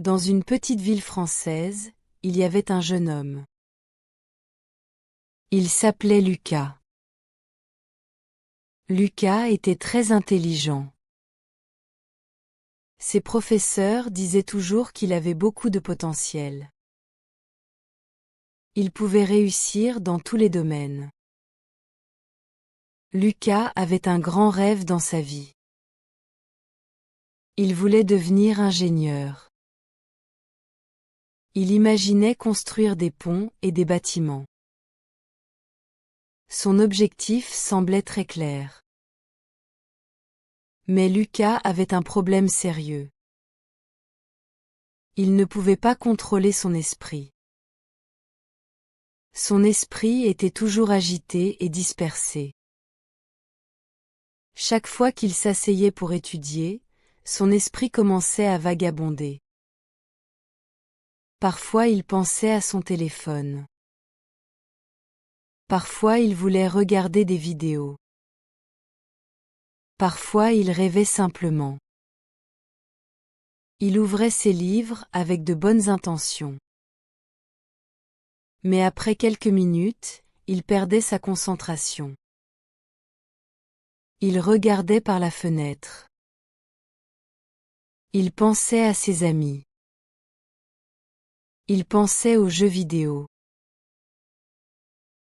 Dans une petite ville française, il y avait un jeune homme. Il s'appelait Lucas. Lucas était très intelligent. Ses professeurs disaient toujours qu'il avait beaucoup de potentiel. Il pouvait réussir dans tous les domaines. Lucas avait un grand rêve dans sa vie. Il voulait devenir ingénieur. Il imaginait construire des ponts et des bâtiments. Son objectif semblait très clair. Mais Lucas avait un problème sérieux. Il ne pouvait pas contrôler son esprit. Son esprit était toujours agité et dispersé. Chaque fois qu'il s'asseyait pour étudier, son esprit commençait à vagabonder. Parfois il pensait à son téléphone. Parfois il voulait regarder des vidéos. Parfois il rêvait simplement. Il ouvrait ses livres avec de bonnes intentions. Mais après quelques minutes, il perdait sa concentration. Il regardait par la fenêtre. Il pensait à ses amis. Il pensait aux jeux vidéo.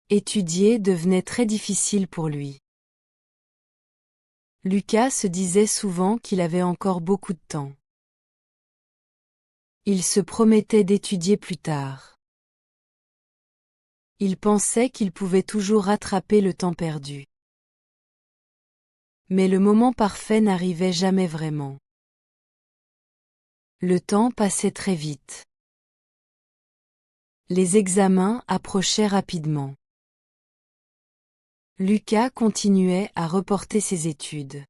Étudier devenait très difficile pour lui. Lucas se disait souvent qu'il avait encore beaucoup de temps. Il se promettait d'étudier plus tard. Il pensait qu'il pouvait toujours rattraper le temps perdu. Mais le moment parfait n'arrivait jamais vraiment. Le temps passait très vite. Les examens approchaient rapidement. Lucas continuait à reporter ses études.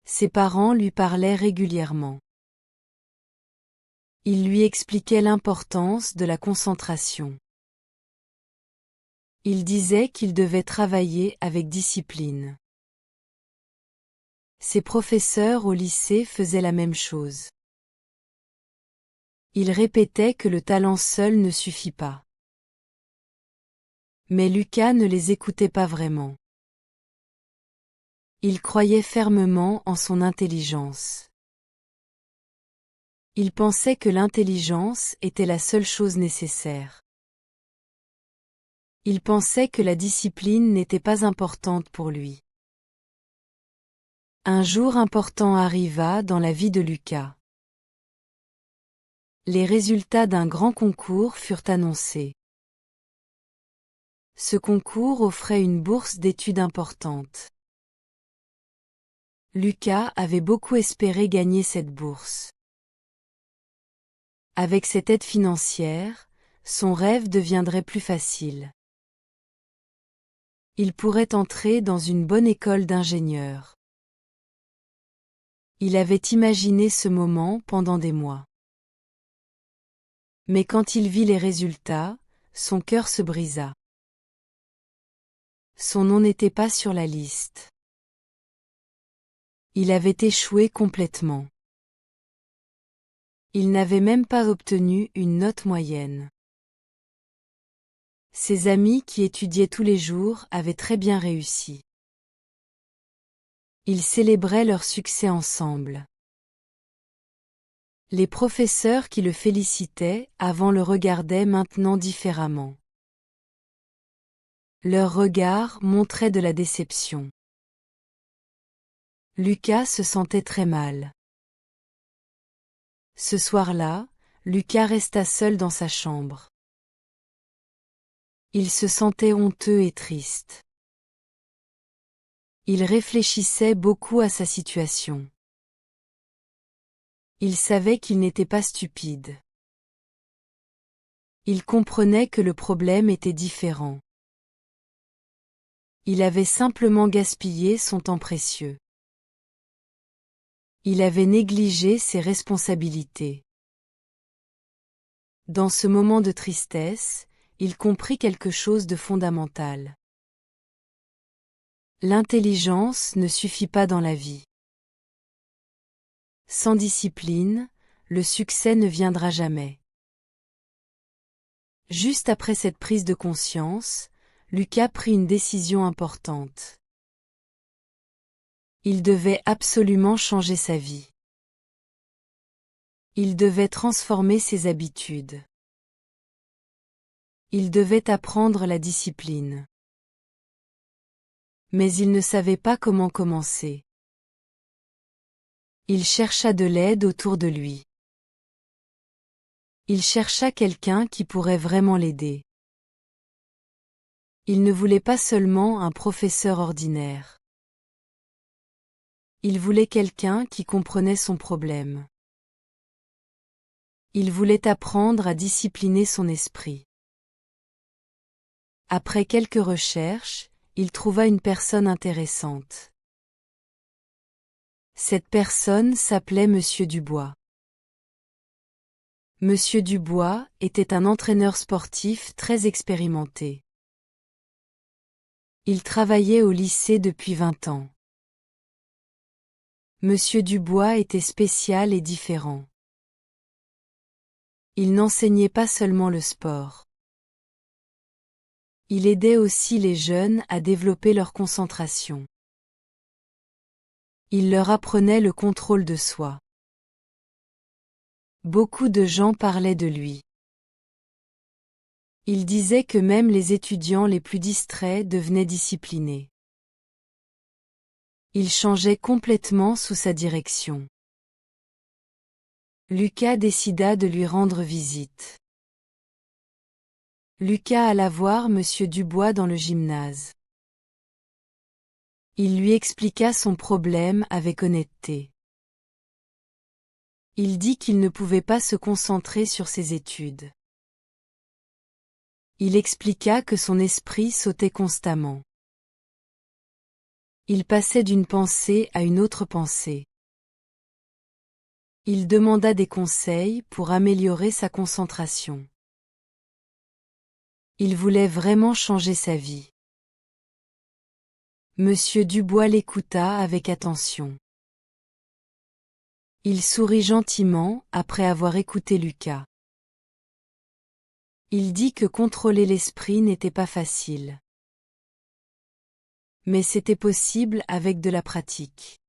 Ses parents lui parlaient régulièrement. Ils lui expliquaient l'importance de la concentration. Ils disaient qu'il devait travailler avec discipline. Ses professeurs au lycée faisaient la même chose. Ils répétaient que le talent seul ne suffit pas. Mais Lucas ne les écoutait pas vraiment. Il croyait fermement en son intelligence. Il pensait que l'intelligence était la seule chose nécessaire. Il pensait que la discipline n'était pas importante pour lui. Un jour important arriva dans la vie de Lucas. Les résultats d'un grand concours furent annoncés. Ce concours offrait une bourse d'études importante. Lucas avait beaucoup espéré gagner cette bourse. Avec cette aide financière, son rêve deviendrait plus facile. Il pourrait entrer dans une bonne école d'ingénieur. Il avait imaginé ce moment pendant des mois. Mais quand il vit les résultats, son cœur se brisa. Son nom n'était pas sur la liste. Il avait échoué complètement. Il n'avait même pas obtenu une note moyenne. Ses amis qui étudiaient tous les jours avaient très bien réussi. Ils célébraient leur succès ensemble. Les professeurs qui le félicitaient avant le regardaient maintenant différemment. Leur regard montrait de la déception. Lucas se sentait très mal. Ce soir-là, Lucas resta seul dans sa chambre. Il se sentait honteux et triste. Il réfléchissait beaucoup à sa situation. Il savait qu'il n'était pas stupide. Il comprenait que le problème était différent. Il avait simplement gaspillé son temps précieux. Il avait négligé ses responsabilités. Dans ce moment de tristesse, il comprit quelque chose de fondamental. L'intelligence ne suffit pas dans la vie. Sans discipline, le succès ne viendra jamais. Juste après cette prise de conscience, Lucas prit une décision importante. Il devait absolument changer sa vie. Il devait transformer ses habitudes. Il devait apprendre la discipline. Mais il ne savait pas comment commencer. Il chercha de l'aide autour de lui. Il chercha quelqu'un qui pourrait vraiment l'aider. Il ne voulait pas seulement un professeur ordinaire. Il voulait quelqu'un qui comprenait son problème. Il voulait apprendre à discipliner son esprit. Après quelques recherches, il trouva une personne intéressante. Cette personne s'appelait Monsieur Dubois. Monsieur Dubois était un entraîneur sportif très expérimenté. Il travaillait au lycée depuis 20 ans. Monsieur Dubois était spécial et différent. Il n'enseignait pas seulement le sport. Il aidait aussi les jeunes à développer leur concentration. Il leur apprenait le contrôle de soi. Beaucoup de gens parlaient de lui. Ils disaient que même les étudiants les plus distraits devenaient disciplinés. Il changeait complètement sous sa direction. Lucas décida de lui rendre visite. Lucas alla voir Monsieur Dubois dans le gymnase. Il lui expliqua son problème avec honnêteté. Il dit qu'il ne pouvait pas se concentrer sur ses études. Il expliqua que son esprit sautait constamment. Il passait d'une pensée à une autre pensée. Il demanda des conseils pour améliorer sa concentration. Il voulait vraiment changer sa vie. Monsieur Dubois l'écouta avec attention. Il sourit gentiment après avoir écouté Lucas. Il dit que contrôler l'esprit n'était pas facile. Mais c'était possible avec de la pratique.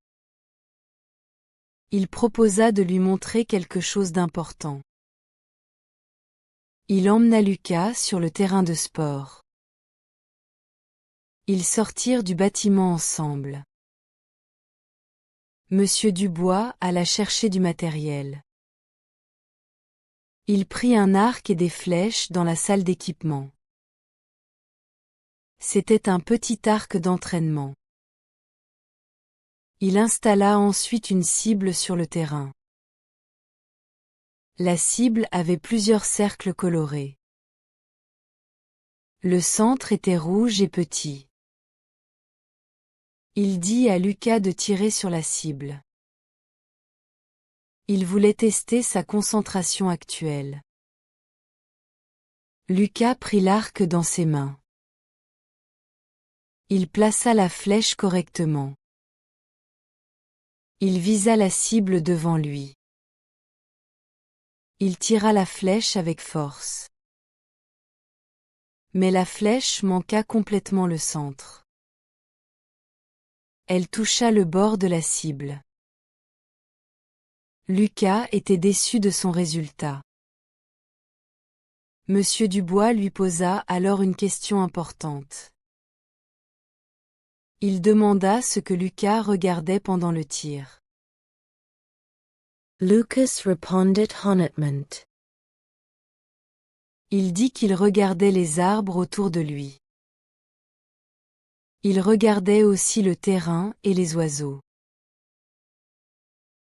Il proposa de lui montrer quelque chose d'important. Il emmena Lucas sur le terrain de sport. Ils sortirent du bâtiment ensemble. Monsieur Dubois alla chercher du matériel. Il prit un arc et des flèches dans la salle d'équipement. C'était un petit arc d'entraînement. Il installa ensuite une cible sur le terrain. La cible avait plusieurs cercles colorés. Le centre était rouge et petit. Il dit à Lucas de tirer sur la cible. Il voulait tester sa concentration actuelle. Lucas prit l'arc dans ses mains. Il plaça la flèche correctement. Il visa la cible devant lui. Il tira la flèche avec force. Mais la flèche manqua complètement le centre. Elle toucha le bord de la cible. Lucas était déçu de son résultat. Monsieur Dubois lui posa alors une question importante. Il demanda ce que Lucas regardait pendant le tir. Lucas responded honnêtement. Il dit qu'il regardait les arbres autour de lui. Il regardait aussi le terrain et les oiseaux.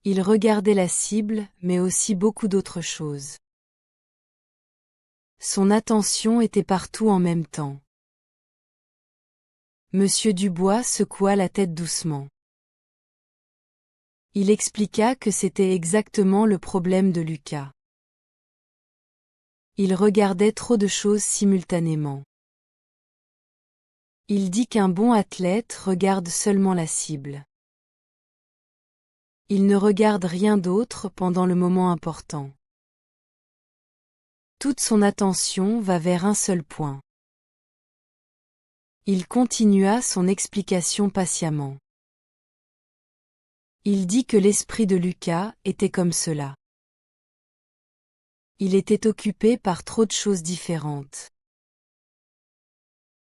Il regardait la cible, mais aussi beaucoup d'autres choses. Son attention était partout en même temps. Monsieur Dubois secoua la tête doucement. Il expliqua que c'était exactement le problème de Lucas. Il regardait trop de choses simultanément. Il dit qu'un bon athlète regarde seulement la cible. Il ne regarde rien d'autre pendant le moment important. Toute son attention va vers un seul point. Il continua son explication patiemment. Il dit que l'esprit de Lucas était comme cela. Il était occupé par trop de choses différentes.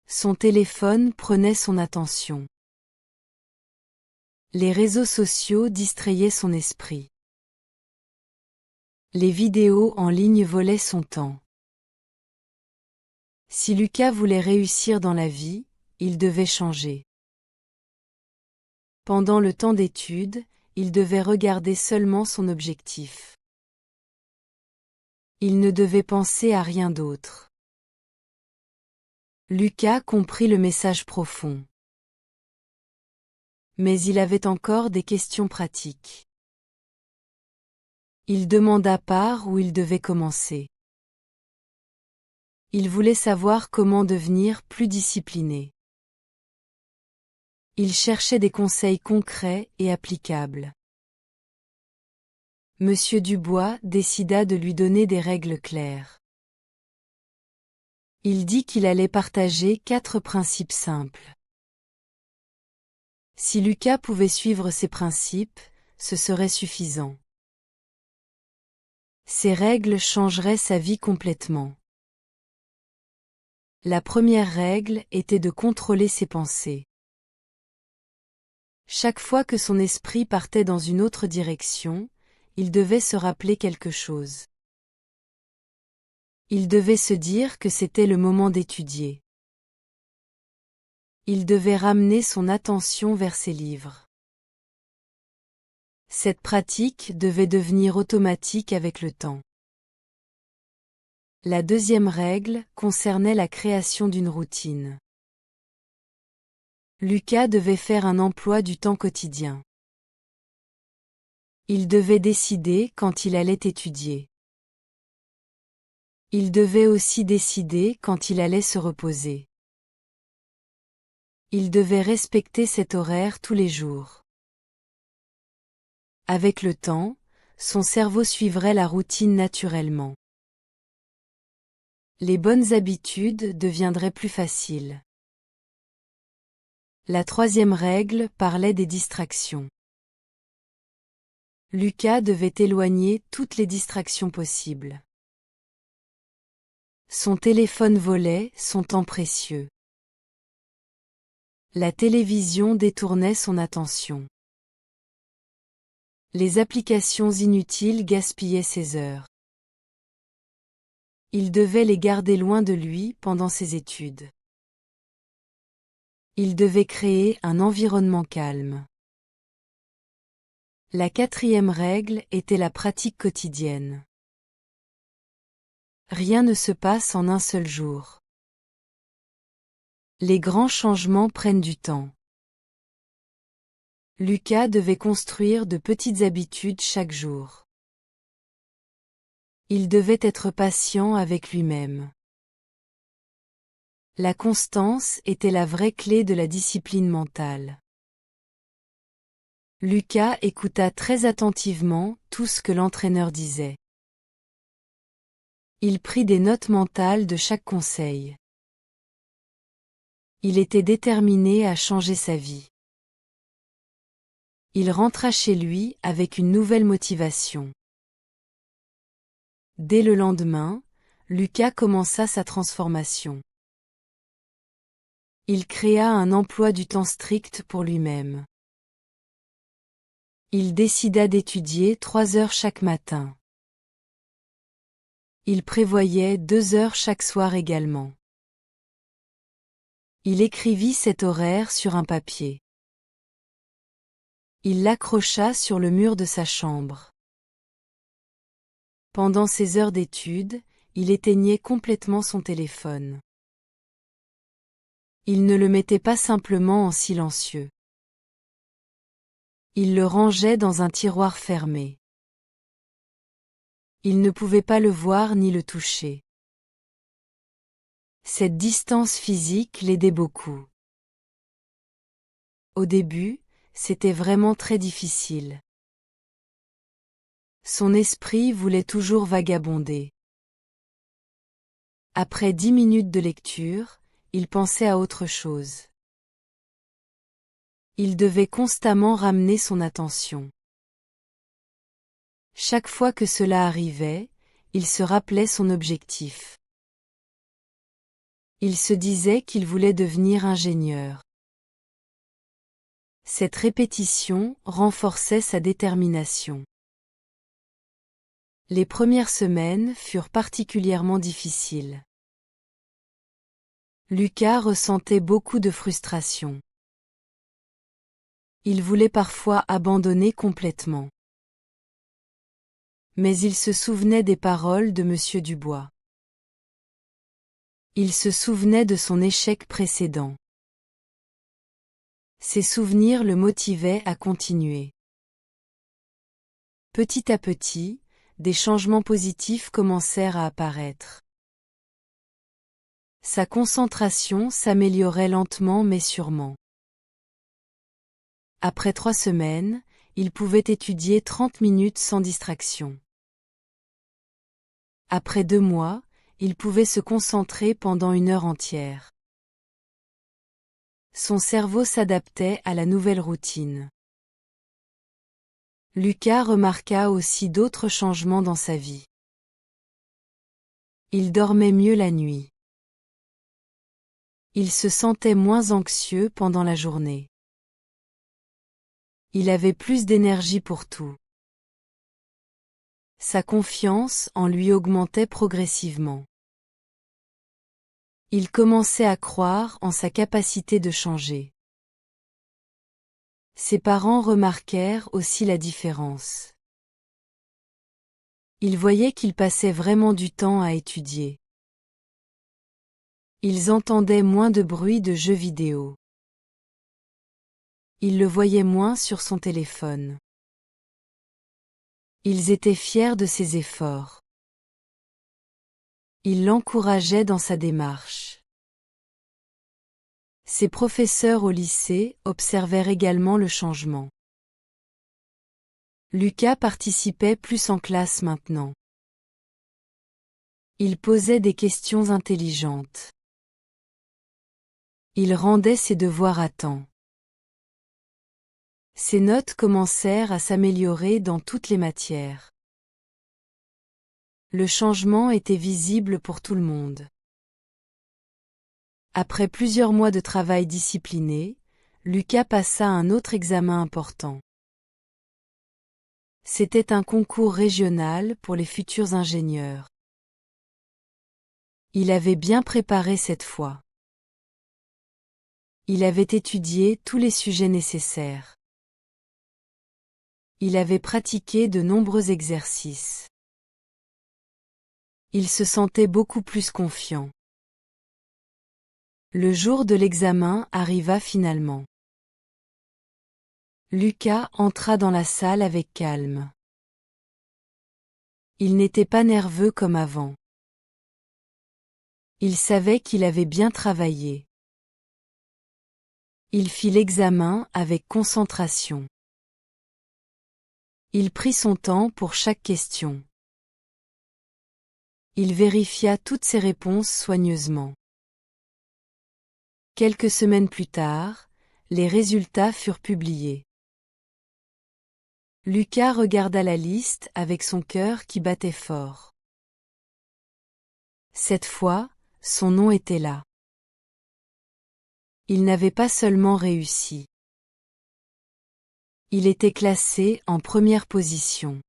Son téléphone prenait son attention. Les réseaux sociaux distrayaient son esprit. Les vidéos en ligne volaient son temps. Si Lucas voulait réussir dans la vie, il devait changer. Pendant le temps d'étude, il devait regarder seulement son objectif. Il ne devait penser à rien d'autre. Lucas comprit le message profond. Mais il avait encore des questions pratiques. Il demanda par où il devait commencer. Il voulait savoir comment devenir plus discipliné. Il cherchait des conseils concrets et applicables. Monsieur Dubois décida de lui donner des règles claires. Il dit qu'il allait partager 4 principes simples. Si Lucas pouvait suivre ces principes, ce serait suffisant. Ces règles changeraient sa vie complètement. La première règle était de contrôler ses pensées. Chaque fois que son esprit partait dans une autre direction, il devait se rappeler quelque chose. Il devait se dire que c'était le moment d'étudier. Il devait ramener son attention vers ses livres. Cette pratique devait devenir automatique avec le temps. La deuxième règle concernait la création d'une routine. Lucas devait faire un emploi du temps quotidien. Il devait décider quand il allait étudier. Il devait aussi décider quand il allait se reposer. Il devait respecter cet horaire tous les jours. Avec le temps, son cerveau suivrait la routine naturellement. Les bonnes habitudes deviendraient plus faciles. La troisième règle parlait des distractions. Lucas devait éloigner toutes les distractions possibles. Son téléphone volait son temps précieux. La télévision détournait son attention. Les applications inutiles gaspillaient ses heures. Il devait les garder loin de lui pendant ses études. Il devait créer un environnement calme. La quatrième règle était la pratique quotidienne. Rien ne se passe en un seul jour. Les grands changements prennent du temps. Lucas devait construire de petites habitudes chaque jour. Il devait être patient avec lui-même. La constance était la vraie clé de la discipline mentale. Lucas écouta très attentivement tout ce que l'entraîneur disait. Il prit des notes mentales de chaque conseil. Il était déterminé à changer sa vie. Il rentra chez lui avec une nouvelle motivation. Dès le lendemain, Lucas commença sa transformation. Il créa un emploi du temps strict pour lui-même. Il décida d'étudier 3 heures chaque matin. Il prévoyait 2 heures chaque soir également. Il écrivit cet horaire sur un papier. Il l'accrocha sur le mur de sa chambre. Pendant ses heures d'étude, il éteignait complètement son téléphone. Il ne le mettait pas simplement en silencieux. Il le rangeait dans un tiroir fermé. Il ne pouvait pas le voir ni le toucher. Cette distance physique l'aidait beaucoup. Au début, c'était vraiment très difficile. Son esprit voulait toujours vagabonder. Après 10 minutes de lecture, il pensait à autre chose. Il devait constamment ramener son attention. Chaque fois que cela arrivait, il se rappelait son objectif. Il se disait qu'il voulait devenir ingénieur. Cette répétition renforçait sa détermination. Les premières semaines furent particulièrement difficiles. Lucas ressentait beaucoup de frustration. Il voulait parfois abandonner complètement. Mais il se souvenait des paroles de Monsieur Dubois. Il se souvenait de son échec précédent. Ces souvenirs le motivaient à continuer. Petit à petit, des changements positifs commencèrent à apparaître. Sa concentration s'améliorait lentement mais sûrement. Après 3 semaines, il pouvait étudier 30 minutes sans distraction. Après 2 mois, il pouvait se concentrer pendant 1 heure entière. Son cerveau s'adaptait à la nouvelle routine. Lucas remarqua aussi d'autres changements dans sa vie. Il dormait mieux la nuit. Il se sentait moins anxieux pendant la journée. Il avait plus d'énergie pour tout. Sa confiance en lui augmentait progressivement. Il commençait à croire en sa capacité de changer. Ses parents remarquèrent aussi la différence. Ils voyaient qu'il passait vraiment du temps à étudier. Ils entendaient moins de bruit de jeux vidéo. Ils le voyaient moins sur son téléphone. Ils étaient fiers de ses efforts. Ils l'encourageaient dans sa démarche. Ses professeurs au lycée observèrent également le changement. Lucas participait plus en classe maintenant. Il posait des questions intelligentes. Il rendait ses devoirs à temps. Ses notes commencèrent à s'améliorer dans toutes les matières. Le changement était visible pour tout le monde. Après plusieurs mois de travail discipliné, Lucas passa un autre examen important. C'était un concours régional pour les futurs ingénieurs. Il avait bien préparé cette fois. Il avait étudié tous les sujets nécessaires. Il avait pratiqué de nombreux exercices. Il se sentait beaucoup plus confiant. Le jour de l'examen arriva finalement. Lucas entra dans la salle avec calme. Il n'était pas nerveux comme avant. Il savait qu'il avait bien travaillé. Il fit l'examen avec concentration. Il prit son temps pour chaque question. Il vérifia toutes ses réponses soigneusement. Quelques semaines plus tard, les résultats furent publiés. Lucas regarda la liste avec son cœur qui battait fort. Cette fois, son nom était là. Il n'avait pas seulement réussi. Il était classé en première position.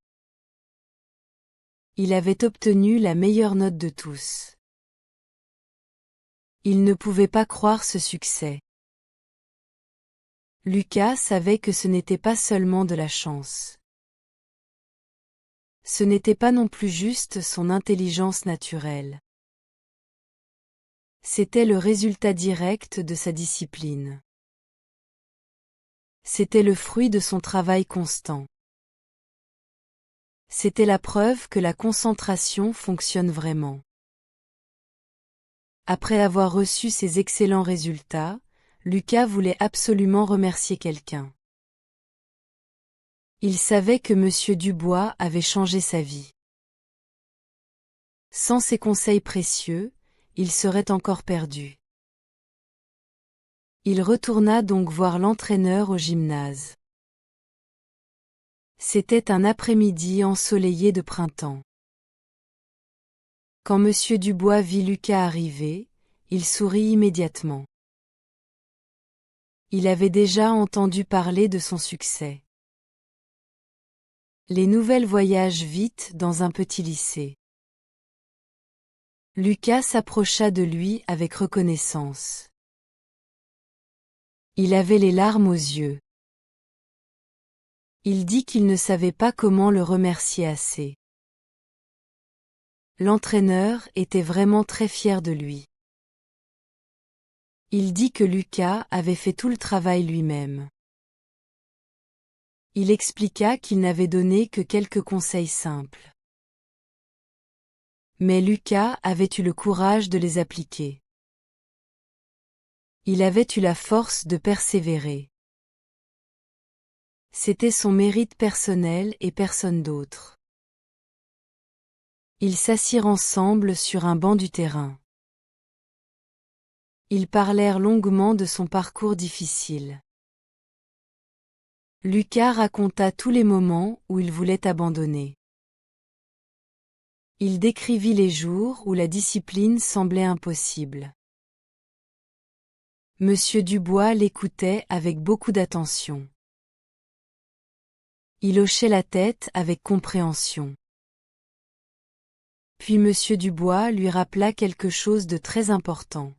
Il avait obtenu la meilleure note de tous. Il ne pouvait pas croire ce succès. Lucas savait que ce n'était pas seulement de la chance. Ce n'était pas non plus juste son intelligence naturelle. C'était le résultat direct de sa discipline. C'était le fruit de son travail constant. C'était la preuve que la concentration fonctionne vraiment. Après avoir reçu ces excellents résultats, Lucas voulait absolument remercier quelqu'un. Il savait que Monsieur Dubois avait changé sa vie. Sans ses conseils précieux, il serait encore perdu. Il retourna donc voir l'entraîneur au gymnase. C'était un après-midi ensoleillé de printemps. Quand Monsieur Dubois vit Lucas arriver, il sourit immédiatement. Il avait déjà entendu parler de son succès. Les nouvelles voyagent vite dans un petit lycée. Lucas s'approcha de lui avec reconnaissance. Il avait les larmes aux yeux. Il dit qu'il ne savait pas comment le remercier assez. L'entraîneur était vraiment très fier de lui. Il dit que Lucas avait fait tout le travail lui-même. Il expliqua qu'il n'avait donné que quelques conseils simples. Mais Lucas avait eu le courage de les appliquer. Il avait eu la force de persévérer. C'était son mérite personnel et personne d'autre. Ils s'assirent ensemble sur un banc du terrain. Ils parlèrent longuement de son parcours difficile. Lucas raconta tous les moments où il voulait abandonner. Il décrivit les jours où la discipline semblait impossible. Monsieur Dubois l'écoutait avec beaucoup d'attention. Il hochait la tête avec compréhension. Puis Monsieur Dubois lui rappela quelque chose de très important.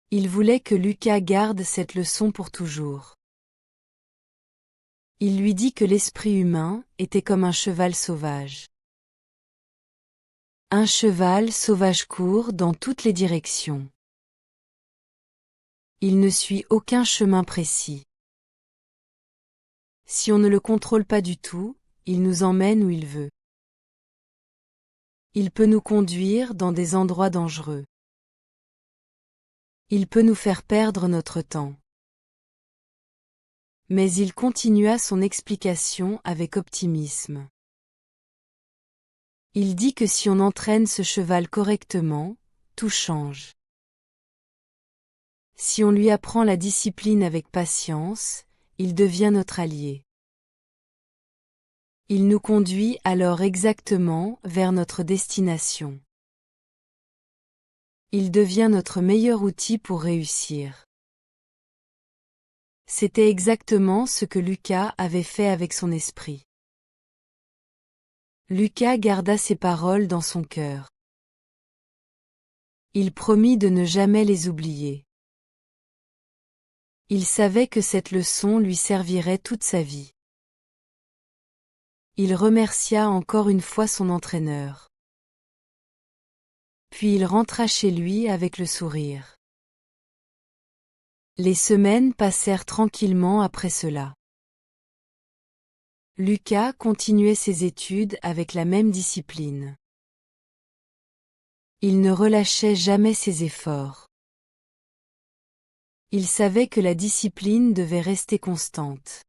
Il voulait que Lucas garde cette leçon pour toujours. Il lui dit que l'esprit humain était comme un cheval sauvage. Un cheval sauvage court dans toutes les directions. Il ne suit aucun chemin précis. Si on ne le contrôle pas du tout, il nous emmène où il veut. Il peut nous conduire dans des endroits dangereux. Il peut nous faire perdre notre temps. Mais il continua son explication avec optimisme. Il dit que si on entraîne ce cheval correctement, tout change. Si on lui apprend la discipline avec patience, il devient notre allié. Il nous conduit alors exactement vers notre destination. Il devient notre meilleur outil pour réussir. C'était exactement ce que Lucas avait fait avec son esprit. Lucas garda ces paroles dans son cœur. Il promit de ne jamais les oublier. Il savait que cette leçon lui servirait toute sa vie. Il remercia encore une fois son entraîneur. Puis il rentra chez lui avec le sourire. Les semaines passèrent tranquillement après cela. Lucas continuait ses études avec la même discipline. Il ne relâchait jamais ses efforts. Il savait que la discipline devait rester constante.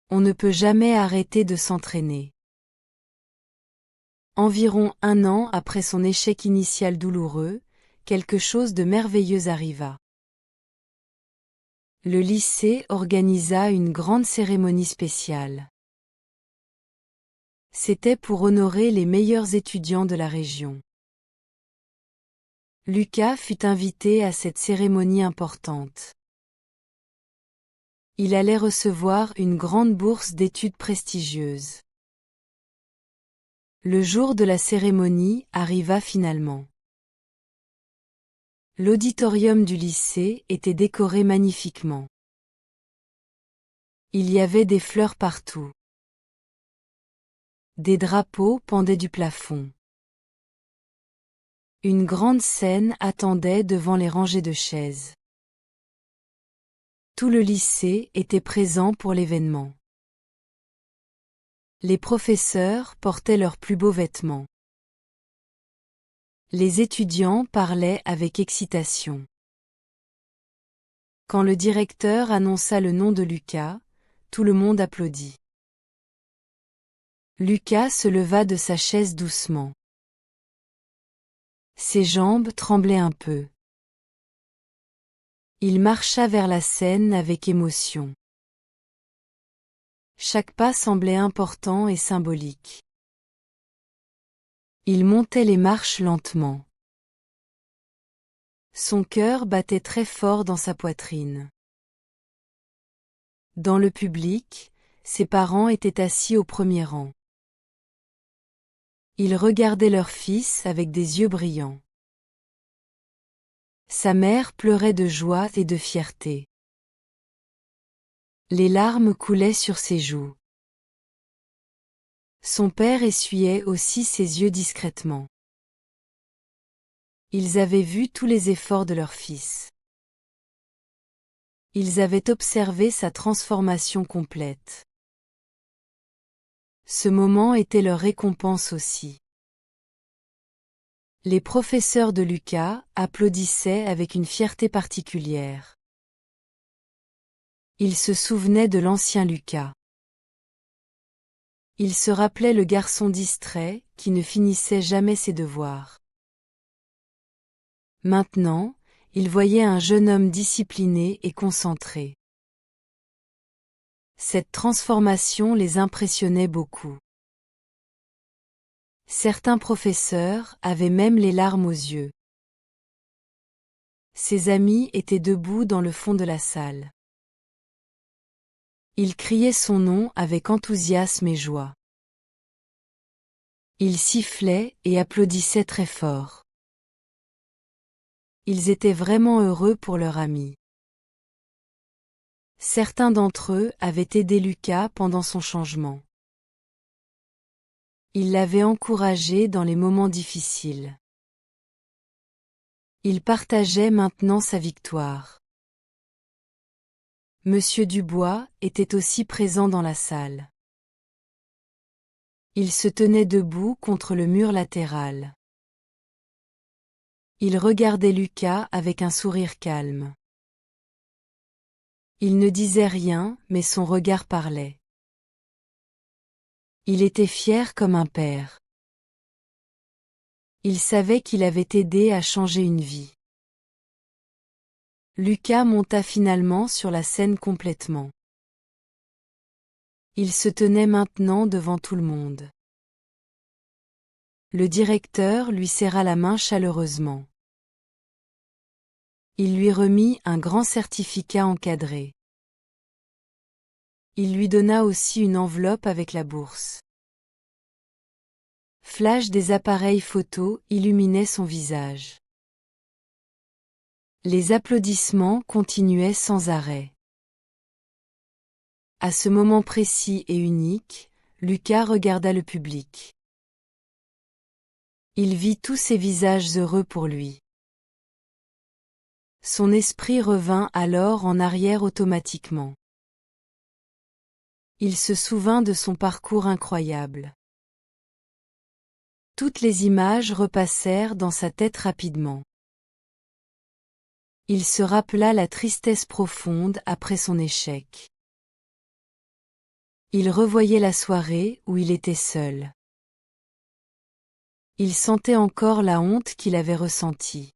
On ne peut jamais arrêter de s'entraîner. Environ 1 an après son échec initial douloureux, quelque chose de merveilleux arriva. Le lycée organisa une grande cérémonie spéciale. C'était pour honorer les meilleurs étudiants de la région. Lucas fut invité à cette cérémonie importante. Il allait recevoir une grande bourse d'études prestigieuses. Le jour de la cérémonie arriva finalement. L'auditorium du lycée était décoré magnifiquement. Il y avait des fleurs partout. Des drapeaux pendaient du plafond. Une grande scène attendait devant les rangées de chaises. Tout le lycée était présent pour l'événement. Les professeurs portaient leurs plus beaux vêtements. Les étudiants parlaient avec excitation. Quand le directeur annonça le nom de Lucas, tout le monde applaudit. Lucas se leva de sa chaise doucement. Ses jambes tremblaient un peu. Il marcha vers la scène avec émotion. Chaque pas semblait important et symbolique. Il montait les marches lentement. Son cœur battait très fort dans sa poitrine. Dans le public, ses parents étaient assis au premier rang. Ils regardaient leur fils avec des yeux brillants. Sa mère pleurait de joie et de fierté. Les larmes coulaient sur ses joues. Son père essuyait aussi ses yeux discrètement. Ils avaient vu tous les efforts de leur fils. Ils avaient observé sa transformation complète. Ce moment était leur récompense aussi. Les professeurs de Lucas applaudissaient avec une fierté particulière. Ils se souvenaient de l'ancien Lucas. Ils se rappelaient le garçon distrait qui ne finissait jamais ses devoirs. Maintenant, ils voyaient un jeune homme discipliné et concentré. Cette transformation les impressionnait beaucoup. Certains professeurs avaient même les larmes aux yeux. Ses amis étaient debout dans le fond de la salle. Ils criaient son nom avec enthousiasme et joie. Ils sifflaient et applaudissaient très fort. Ils étaient vraiment heureux pour leur ami. Certains d'entre eux avaient aidé Lucas pendant son changement. Ils l'avaient encouragé dans les moments difficiles. Ils partageaient maintenant sa victoire. Monsieur Dubois était aussi présent dans la salle. Il se tenait debout contre le mur latéral. Il regardait Lucas avec un sourire calme. Il ne disait rien, mais son regard parlait. Il était fier comme un père. Il savait qu'il avait aidé à changer une vie. Lucas monta finalement sur la scène complètement. Il se tenait maintenant devant tout le monde. Le directeur lui serra la main chaleureusement. Il lui remit un grand certificat encadré. Il lui donna aussi une enveloppe avec la bourse. Flash des appareils photo illuminait son visage. Les applaudissements continuaient sans arrêt. À ce moment précis et unique, Lucas regarda le public. Il vit tous ces visages heureux pour lui. Son esprit revint alors en arrière automatiquement. Il se souvint de son parcours incroyable. Toutes les images repassèrent dans sa tête rapidement. Il se rappela la tristesse profonde après son échec. Il revoyait la soirée où il était seul. Il sentait encore la honte qu'il avait ressentie.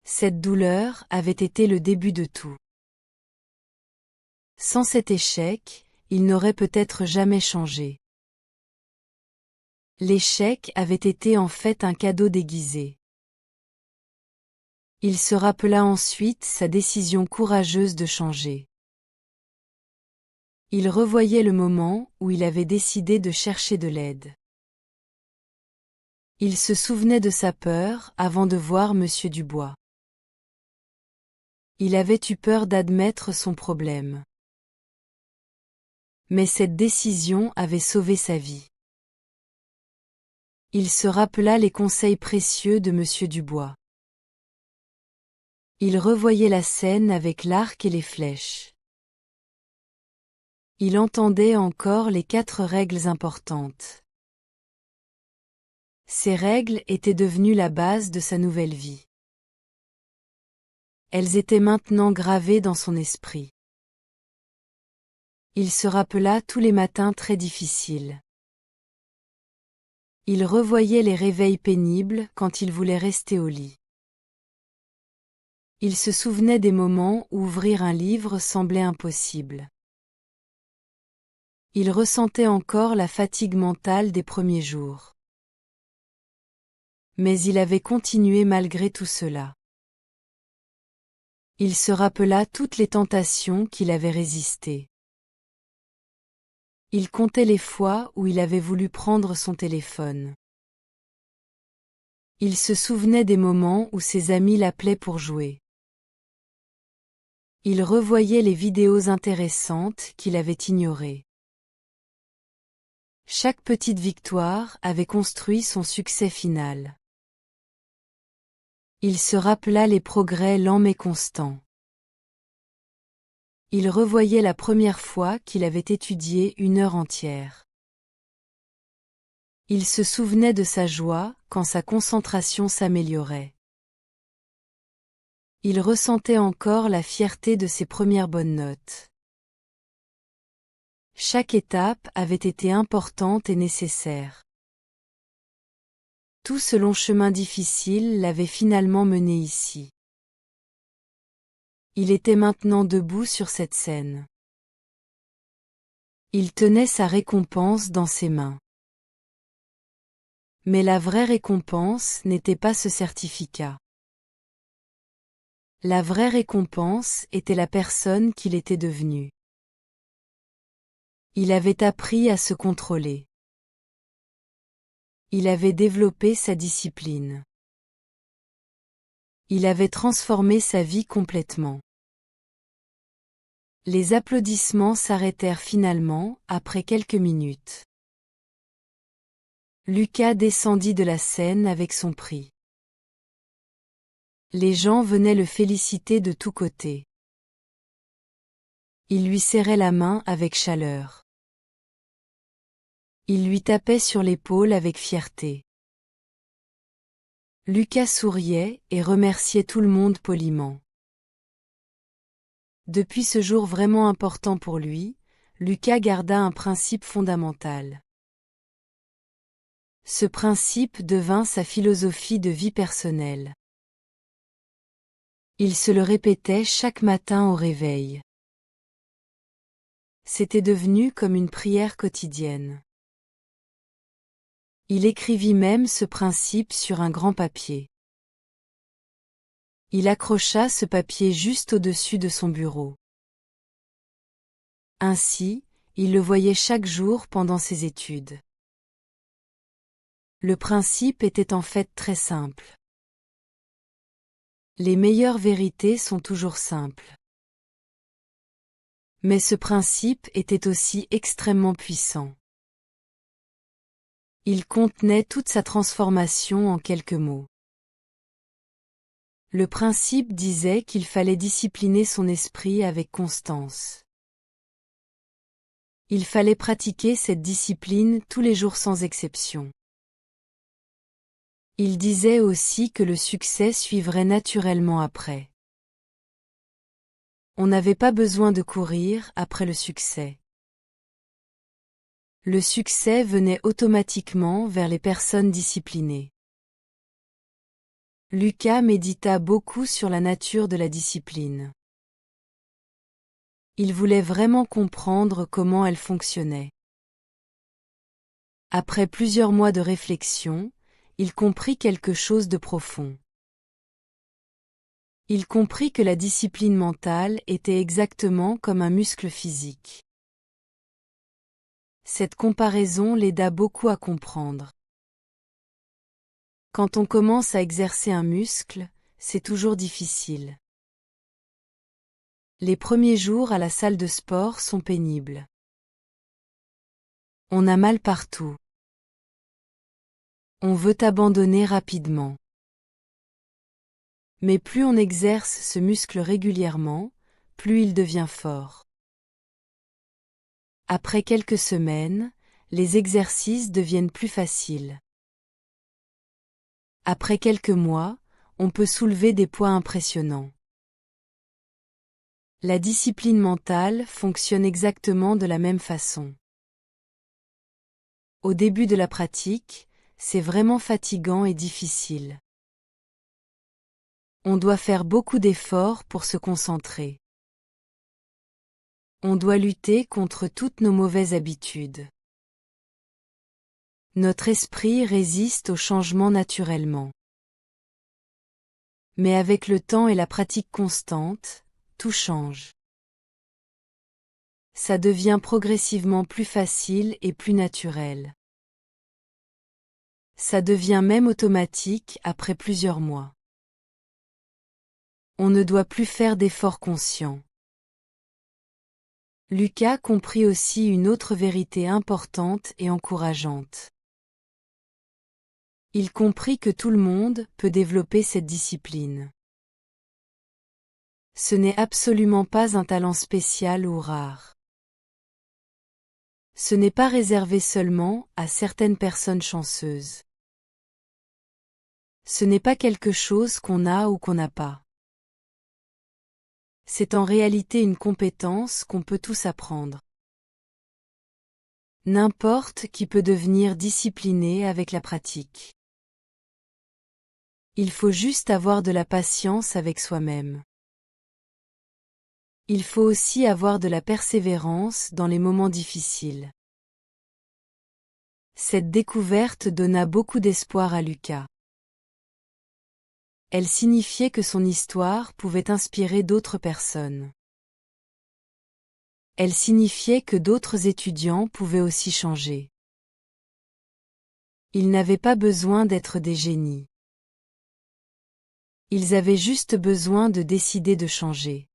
Cette douleur avait été le début de tout. Sans cet échec, il n'aurait peut-être jamais changé. L'échec avait été en fait un cadeau déguisé. Il se rappela ensuite sa décision courageuse de changer. Il revoyait le moment où il avait décidé de chercher de l'aide. Il se souvenait de sa peur avant de voir Monsieur Dubois. Il avait eu peur d'admettre son problème. Mais cette décision avait sauvé sa vie. Il se rappela les conseils précieux de Monsieur Dubois. Il revoyait la scène avec l'arc et les flèches. Il entendait encore les 4 règles importantes. Ces règles étaient devenues la base de sa nouvelle vie. Elles étaient maintenant gravées dans son esprit. Il se rappela tous les matins très difficiles. Il revoyait les réveils pénibles quand il voulait rester au lit. Il se souvenait des moments où ouvrir un livre semblait impossible. Il ressentait encore la fatigue mentale des premiers jours. Mais il avait continué malgré tout cela. Il se rappela toutes les tentations qu'il avait résistées. Il comptait les fois où il avait voulu prendre son téléphone. Il se souvenait des moments où ses amis l'appelaient pour jouer. Il revoyait les vidéos intéressantes qu'il avait ignorées. Chaque petite victoire avait construit son succès final. Il se rappela les progrès lents mais constants. Il revoyait la première fois qu'il avait étudié 1 heure entière. Il se souvenait de sa joie quand sa concentration s'améliorait. Il ressentait encore la fierté de ses premières bonnes notes. Chaque étape avait été importante et nécessaire. Tout ce long chemin difficile l'avait finalement mené ici. Il était maintenant debout sur cette scène. Il tenait sa récompense dans ses mains. Mais la vraie récompense n'était pas ce certificat. La vraie récompense était la personne qu'il était devenu. Il avait appris à se contrôler. Il avait développé sa discipline. Il avait transformé sa vie complètement. Les applaudissements s'arrêtèrent finalement, après quelques minutes. Lucas descendit de la scène avec son prix. Les gens venaient le féliciter de tous côtés. Ils lui serraient la main avec chaleur. Ils lui tapaient sur l'épaule avec fierté. Lucas souriait et remerciait tout le monde poliment. Depuis ce jour vraiment important pour lui, Lucas garda un principe fondamental. Ce principe devint sa philosophie de vie personnelle. Il se le répétait chaque matin au réveil. C'était devenu comme une prière quotidienne. Il écrivit même ce principe sur un grand papier. Il accrocha ce papier juste au-dessus de son bureau. Ainsi, il le voyait chaque jour pendant ses études. Le principe était en fait très simple. Les meilleures vérités sont toujours simples. Mais ce principe était aussi extrêmement puissant. Il contenait toute sa transformation en quelques mots. Le principe disait qu'il fallait discipliner son esprit avec constance. Il fallait pratiquer cette discipline tous les jours sans exception. Il disait aussi que le succès suivrait naturellement après. On n'avait pas besoin de courir après le succès. Le succès venait automatiquement vers les personnes disciplinées. Lucas médita beaucoup sur la nature de la discipline. Il voulait vraiment comprendre comment elle fonctionnait. Après plusieurs mois de réflexion, il comprit quelque chose de profond. Il comprit que la discipline mentale était exactement comme un muscle physique. Cette comparaison l'aida beaucoup à comprendre. Quand on commence à exercer un muscle, c'est toujours difficile. Les premiers jours à la salle de sport sont pénibles. On a mal partout. On veut abandonner rapidement. Mais plus on exerce ce muscle régulièrement, plus il devient fort. Après quelques semaines, les exercices deviennent plus faciles. Après quelques mois, on peut soulever des poids impressionnants. La discipline mentale fonctionne exactement de la même façon. Au début de la pratique, c'est vraiment fatigant et difficile. On doit faire beaucoup d'efforts pour se concentrer. On doit lutter contre toutes nos mauvaises habitudes. Notre esprit résiste au changement naturellement. Mais avec le temps et la pratique constante, tout change. Ça devient progressivement plus facile et plus naturel. Ça devient même automatique après plusieurs mois. On ne doit plus faire d'efforts conscients. Lucas comprit aussi une autre vérité importante et encourageante. Il comprit que tout le monde peut développer cette discipline. Ce n'est absolument pas un talent spécial ou rare. Ce n'est pas réservé seulement à certaines personnes chanceuses. Ce n'est pas quelque chose qu'on a ou qu'on n'a pas. C'est en réalité une compétence qu'on peut tous apprendre. N'importe qui peut devenir discipliné avec la pratique. Il faut juste avoir de la patience avec soi-même. Il faut aussi avoir de la persévérance dans les moments difficiles. Cette découverte donna beaucoup d'espoir à Lucas. Elle signifiait que son histoire pouvait inspirer d'autres personnes. Elle signifiait que d'autres étudiants pouvaient aussi changer. Ils n'avaient pas besoin d'être des génies. Ils avaient juste besoin de décider de changer.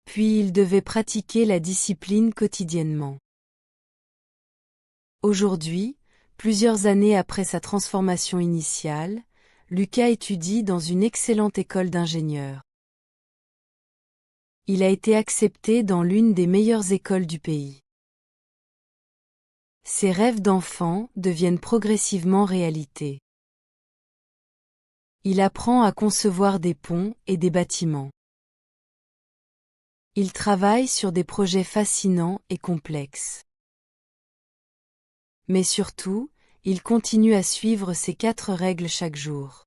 Puis ils devaient pratiquer la discipline quotidiennement. Aujourd'hui, plusieurs années après sa transformation initiale, Lucas étudie dans une excellente école d'ingénieurs. Il a été accepté dans l'une des meilleures écoles du pays. Ses rêves d'enfant deviennent progressivement réalité. Il apprend à concevoir des ponts et des bâtiments. Il travaille sur des projets fascinants et complexes. Mais surtout, il continue à suivre ses 4 règles chaque jour.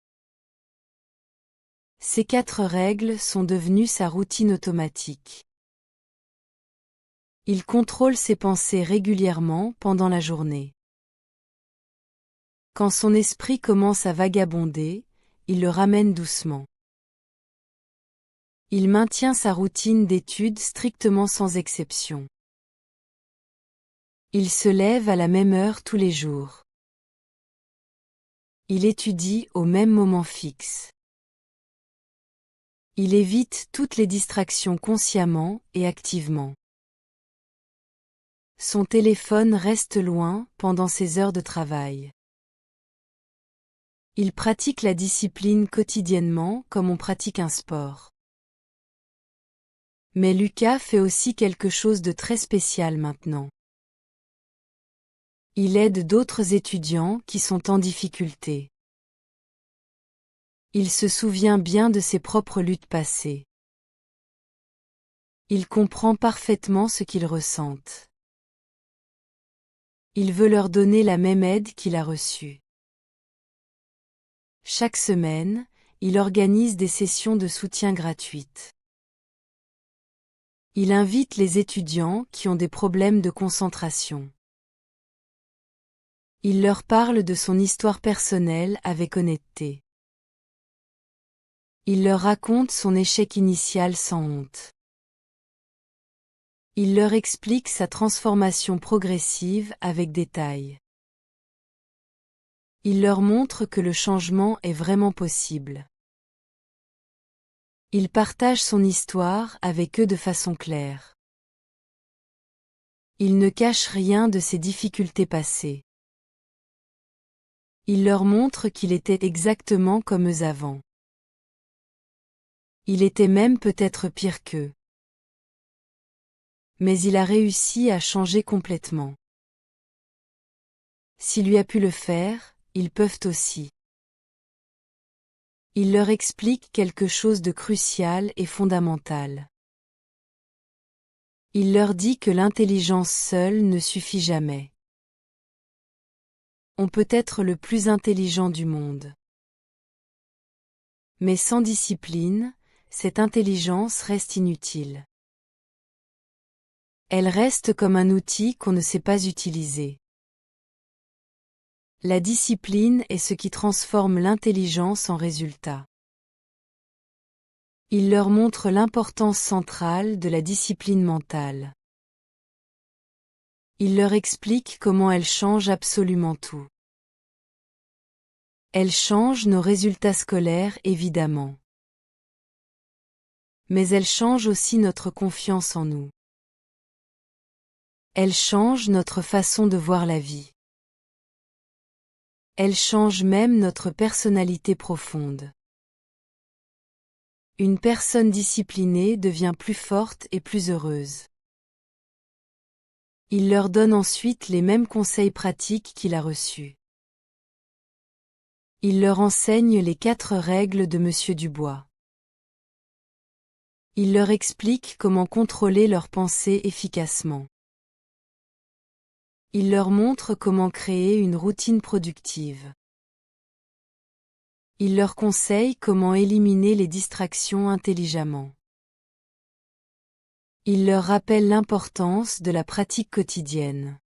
Ces 4 règles sont devenues sa routine automatique. Il contrôle ses pensées régulièrement pendant la journée. Quand son esprit commence à vagabonder, il le ramène doucement. Il maintient sa routine d'études strictement sans exception. Il se lève à la même heure tous les jours. Il étudie au même moment fixe. Il évite toutes les distractions consciemment et activement. Son téléphone reste loin pendant ses heures de travail. Il pratique la discipline quotidiennement comme on pratique un sport. Mais Lucas fait aussi quelque chose de très spécial maintenant. Il aide d'autres étudiants qui sont en difficulté. Il se souvient bien de ses propres luttes passées. Il comprend parfaitement ce qu'ils ressentent. Il veut leur donner la même aide qu'il a reçue. Chaque semaine, il organise des sessions de soutien gratuites. Il invite les étudiants qui ont des problèmes de concentration. Il leur parle de son histoire personnelle avec honnêteté. Il leur raconte son échec initial sans honte. Il leur explique sa transformation progressive avec détail. Il leur montre que le changement est vraiment possible. Il partage son histoire avec eux de façon claire. Il ne cache rien de ses difficultés passées. Il leur montre qu'il était exactement comme eux avant. Il était même peut-être pire qu'eux. Mais il a réussi à changer complètement. S'il lui a pu le faire, ils peuvent aussi. Il leur explique quelque chose de crucial et fondamental. Il leur dit que l'intelligence seule ne suffit jamais. On peut être le plus intelligent du monde. Mais sans discipline, cette intelligence reste inutile. Elle reste comme un outil qu'on ne sait pas utiliser. La discipline est ce qui transforme l'intelligence en résultat. Il leur montre l'importance centrale de la discipline mentale. Il leur explique comment elle change absolument tout. Elle change nos résultats scolaires évidemment. Mais elle change aussi notre confiance en nous. Elle change notre façon de voir la vie. Elle change même notre personnalité profonde. Une personne disciplinée devient plus forte et plus heureuse. Il leur donne ensuite les mêmes conseils pratiques qu'il a reçus. Il leur enseigne les 4 règles de Monsieur Dubois. Il leur explique comment contrôler leurs pensées efficacement. Il leur montre comment créer une routine productive. Il leur conseille comment éliminer les distractions intelligemment. Il leur rappelle l'importance de la pratique quotidienne.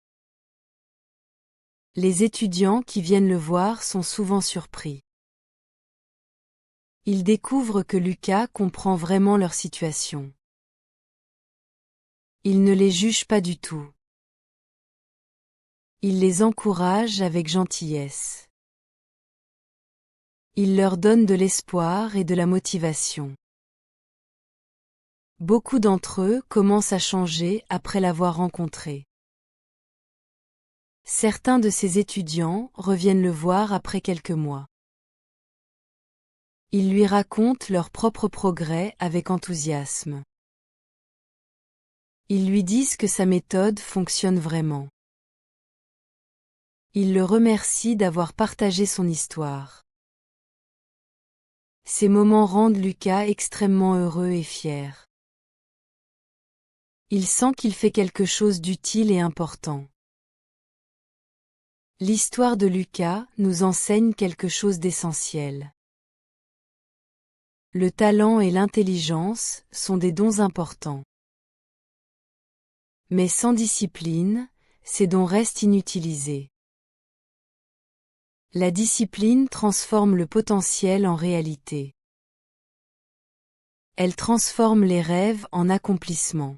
Les étudiants qui viennent le voir sont souvent surpris. Ils découvrent que Lucas comprend vraiment leur situation. Il ne les juge pas du tout. Il les encourage avec gentillesse. Il leur donne de l'espoir et de la motivation. Beaucoup d'entre eux commencent à changer après l'avoir rencontré. Certains de ces étudiants reviennent le voir après quelques mois. Ils lui racontent leur propre progrès avec enthousiasme. Ils lui disent que sa méthode fonctionne vraiment. Ils le remercient d'avoir partagé son histoire. Ces moments rendent Lucas extrêmement heureux et fier. Il sent qu'il fait quelque chose d'utile et important. L'histoire de Lucas nous enseigne quelque chose d'essentiel. Le talent et l'intelligence sont des dons importants. Mais sans discipline, ces dons restent inutilisés. La discipline transforme le potentiel en réalité. Elle transforme les rêves en accomplissements.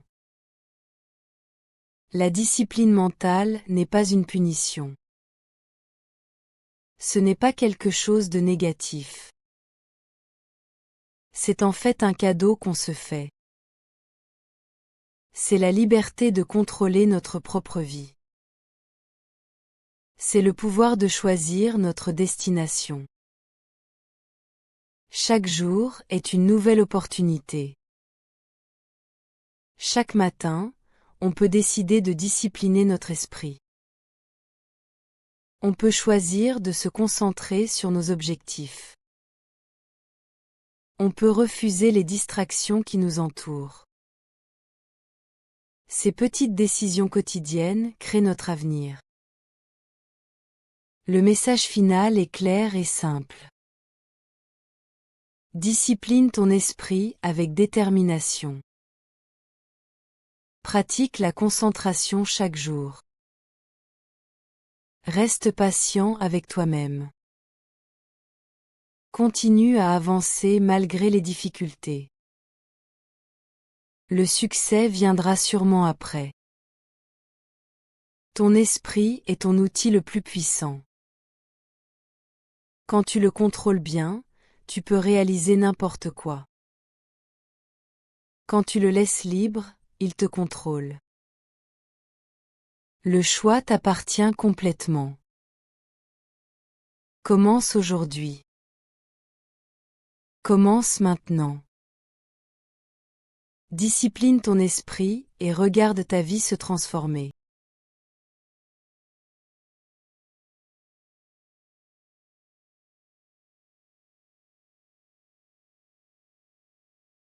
La discipline mentale n'est pas une punition. Ce n'est pas quelque chose de négatif. C'est en fait un cadeau qu'on se fait. C'est la liberté de contrôler notre propre vie. C'est le pouvoir de choisir notre destination. Chaque jour est une nouvelle opportunité. Chaque matin, on peut décider de discipliner notre esprit. On peut choisir de se concentrer sur nos objectifs. On peut refuser les distractions qui nous entourent. Ces petites décisions quotidiennes créent notre avenir. Le message final est clair et simple. Discipline ton esprit avec détermination. Pratique la concentration chaque jour. Reste patient avec toi-même. Continue à avancer malgré les difficultés. Le succès viendra sûrement après. Ton esprit est ton outil le plus puissant. Quand tu le contrôles bien, tu peux réaliser n'importe quoi. Quand tu le laisses libre, il te contrôle. Le choix t'appartient complètement. Commence aujourd'hui. Commence maintenant. Discipline ton esprit et regarde ta vie se transformer.